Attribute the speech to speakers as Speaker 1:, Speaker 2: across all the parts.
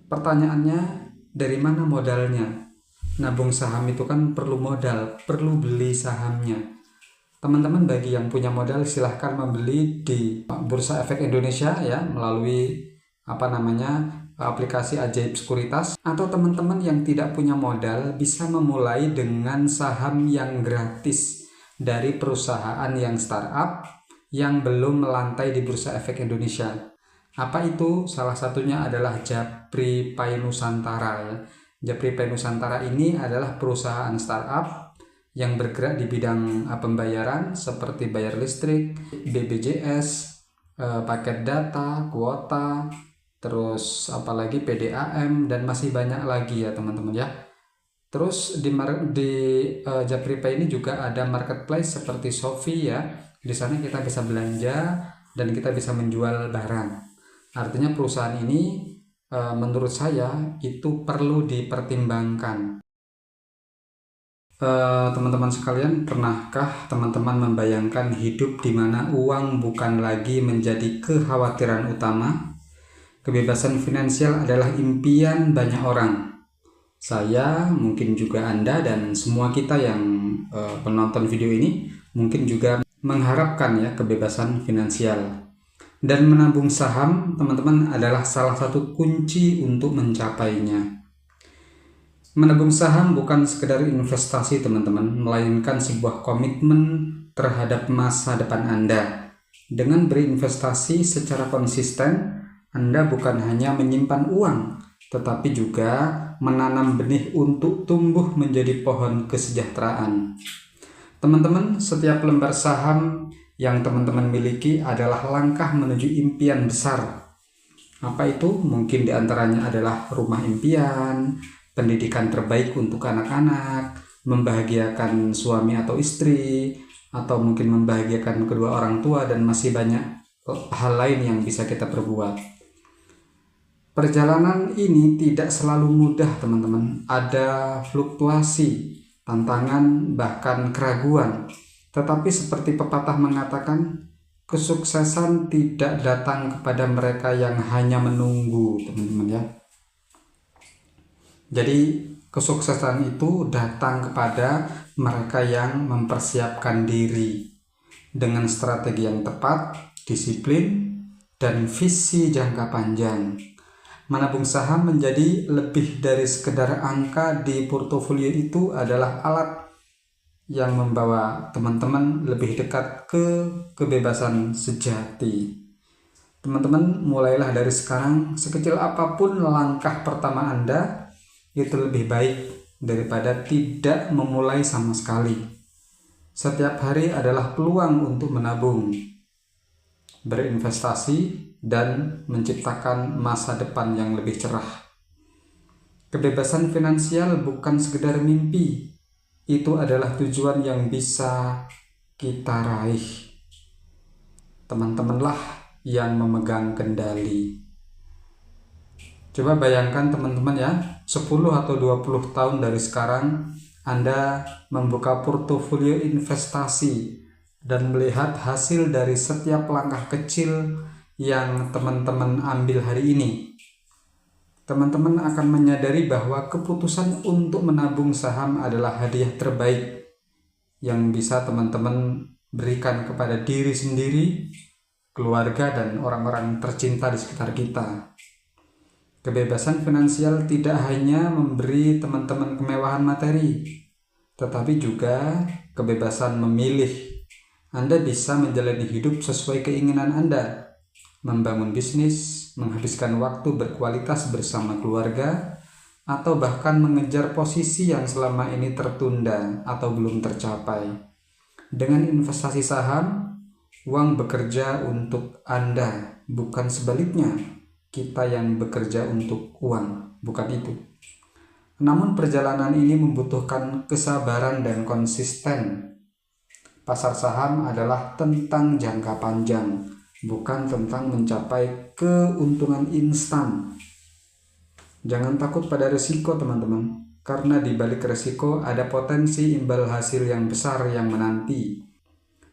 Speaker 1: Pertanyaannya, dari mana modalnya? Nabung saham itu kan perlu modal, perlu beli sahamnya. Teman-teman bagi yang punya modal silahkan membeli di Bursa Efek Indonesia ya, melalui aplikasi Ajaib Sekuritas. Atau teman-teman yang tidak punya modal bisa memulai dengan saham yang gratis dari perusahaan yang startup yang belum melantai di Bursa Efek Indonesia. Apa itu? Salah satunya adalah Japri Pai Nusantara ya. Japri Pai Nusantara ini adalah perusahaan startup yang bergerak di bidang pembayaran seperti bayar listrik, BPJS, paket data, kuota, terus apalagi PDAM, dan masih banyak lagi ya teman-teman ya. Terus di Japri Pay ini juga ada marketplace seperti Shopee ya. Di sana kita bisa belanja dan kita bisa menjual barang. Artinya perusahaan ini menurut saya itu perlu dipertimbangkan. Teman-teman sekalian, pernahkah teman-teman membayangkan hidup di mana uang bukan lagi menjadi kekhawatiran utama? Kebebasan finansial adalah impian banyak orang. Saya, mungkin juga Anda dan semua kita yang penonton video ini mungkin juga mengharapkan ya kebebasan finansial. Dan menabung saham, teman-teman, adalah salah satu kunci untuk mencapainya. Menabung saham bukan sekedar investasi teman-teman, melainkan sebuah komitmen terhadap masa depan Anda. Dengan berinvestasi secara konsisten, Anda bukan hanya menyimpan uang, tetapi juga menanam benih untuk tumbuh menjadi pohon kesejahteraan. Teman-teman, setiap lembar saham yang teman-teman miliki adalah langkah menuju impian besar. Apa itu? Mungkin diantaranya adalah rumah impian, pendidikan terbaik untuk anak-anak, membahagiakan suami atau istri, atau mungkin membahagiakan kedua orang tua, dan masih banyak hal lain yang bisa kita perbuat. Perjalanan ini tidak selalu mudah teman-teman, ada fluktuasi, tantangan, bahkan keraguan. Tetapi seperti pepatah mengatakan, kesuksesan tidak datang kepada mereka yang hanya menunggu, teman-teman ya. Jadi kesuksesan itu datang kepada mereka yang mempersiapkan diri dengan strategi yang tepat, disiplin, dan visi jangka panjang. Menabung saham menjadi lebih dari sekedar angka di portofolio. Itu adalah alat yang membawa teman-teman lebih dekat ke kebebasan sejati. Teman-teman, mulailah dari sekarang. Sekecil apapun langkah pertama Anda, itu lebih baik daripada tidak memulai sama sekali. Setiap hari adalah peluang untuk menabung, berinvestasi, dan menciptakan masa depan yang lebih cerah. Kebebasan finansial bukan sekedar mimpi, itu adalah tujuan yang bisa kita raih. Teman-temanlah yang memegang kendali. Coba bayangkan teman-teman ya, 10 atau 20 tahun dari sekarang Anda membuka portofolio investasi dan melihat hasil dari setiap langkah kecil yang teman-teman ambil hari ini. Teman-teman akan menyadari bahwa keputusan untuk menabung saham adalah hadiah terbaik yang bisa teman-teman berikan kepada diri sendiri, keluarga, dan orang-orang tercinta di sekitar kita. Kebebasan finansial tidak hanya memberi teman-teman kemewahan materi, tetapi juga kebebasan memilih. Anda bisa menjalani hidup sesuai keinginan Anda, membangun bisnis, menghabiskan waktu berkualitas bersama keluarga, atau bahkan mengejar posisi yang selama ini tertunda atau belum tercapai. Dengan investasi saham, uang bekerja untuk Anda, bukan sebaliknya. Kita yang bekerja untuk uang, bukan itu. Namun perjalanan ini membutuhkan kesabaran dan konsisten. Pasar saham adalah tentang jangka panjang, bukan tentang mencapai keuntungan instan. Jangan takut pada risiko teman-teman, karena di balik risiko ada potensi imbal hasil yang besar yang menanti.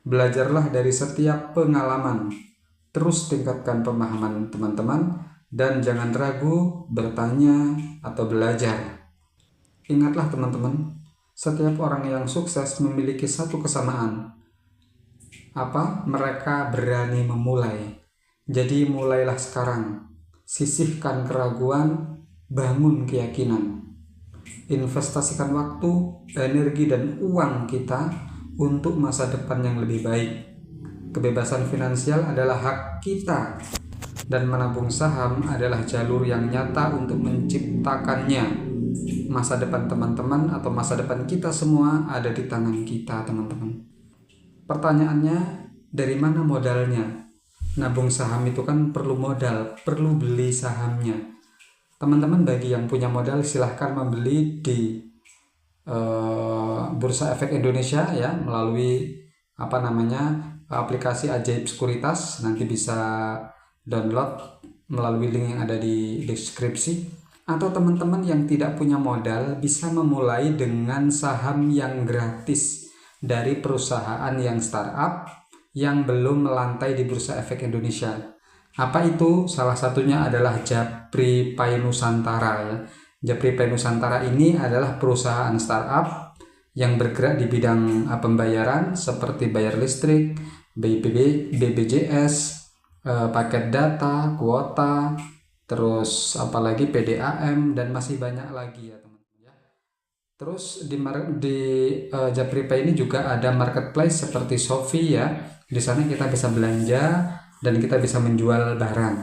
Speaker 1: Belajarlah dari setiap pengalaman, terus tingkatkan pemahaman teman-teman, dan jangan ragu bertanya atau belajar. Ingatlah teman-teman, setiap orang yang sukses memiliki satu kesamaan. Mereka berani memulai. Jadi mulailah sekarang. Sisihkan keraguan, bangun keyakinan. Investasikan waktu, energi, dan uang kita untuk masa depan yang lebih baik. Kebebasan finansial adalah hak kita, dan menabung saham adalah jalur yang nyata untuk menciptakannya. Masa depan teman-teman atau masa depan kita semua ada di tangan kita, teman-teman. Pertanyaannya, dari mana modalnya? Nabung saham itu kan perlu modal, perlu beli sahamnya. Teman-teman, bagi yang punya modal silahkan membeli di Bursa Efek Indonesia ya, melalui aplikasi Ajaib Sekuritas. Nanti bisa download melalui link yang ada di deskripsi. Atau teman-teman yang tidak punya modal bisa memulai dengan saham yang gratis dari perusahaan yang startup yang belum melantai di Bursa Efek Indonesia. Apa itu? Salah satunya adalah Japri Pai Nusantara ya. Japri Pai Nusantara ini adalah perusahaan startup yang bergerak di bidang pembayaran seperti bayar listrik, BPJS, paket data, kuota, terus apalagi PDAM, dan masih banyak lagi ya teman-teman ya. Terus di Japri Pay ini juga ada marketplace seperti Shopee ya. Di sana kita bisa belanja dan kita bisa menjual barang.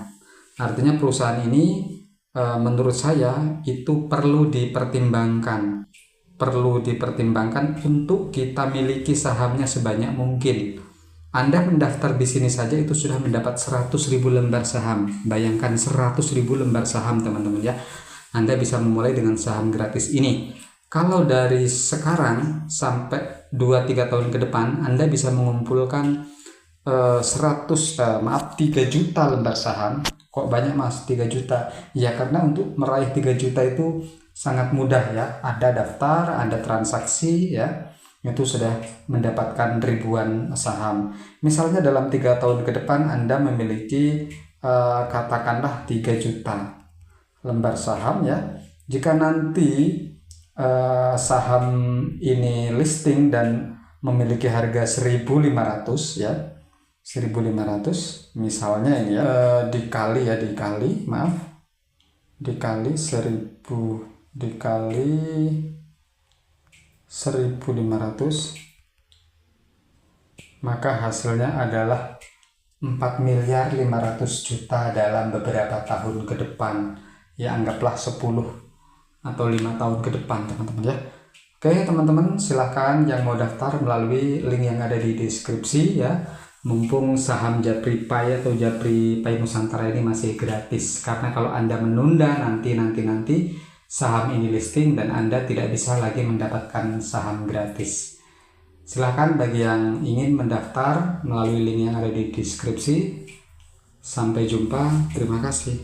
Speaker 1: Artinya perusahaan ini menurut saya itu perlu dipertimbangkan. Perlu dipertimbangkan untuk kita miliki sahamnya sebanyak mungkin. Anda mendaftar di sini saja itu sudah mendapat 100.000 lembar saham. Bayangkan 100.000 lembar saham teman-teman ya. Anda bisa memulai dengan saham gratis ini. Kalau dari sekarang sampai 2-3 tahun ke depan Anda bisa mengumpulkan 3 juta lembar saham. Kok banyak mas 3 juta? Ya karena untuk meraih 3 juta itu sangat mudah ya. Ada daftar, ada transaksi ya, itu sudah mendapatkan ribuan saham. Misalnya dalam 3 tahun ke depan Anda memiliki katakanlah 3 juta lembar saham ya. Jika nanti saham ini listing dan memiliki harga 1.500 ya, 1.500 misalnya ini ya, dikali 1.000 dikali 1.500, maka hasilnya adalah 4.500.000.000 dalam beberapa tahun ke depan ya, anggaplah 10 atau 5 tahun ke depan teman-teman ya. Oke teman-teman, silahkan yang mau daftar melalui link yang ada di deskripsi ya. Mumpung saham Japri Pai atau Japri Pai Nusantara ini masih gratis, karena kalau Anda menunda nanti saham ini listing dan Anda tidak bisa lagi mendapatkan saham gratis. Silahkan bagi yang ingin mendaftar melalui link yang ada di deskripsi. Sampai jumpa, terima kasih.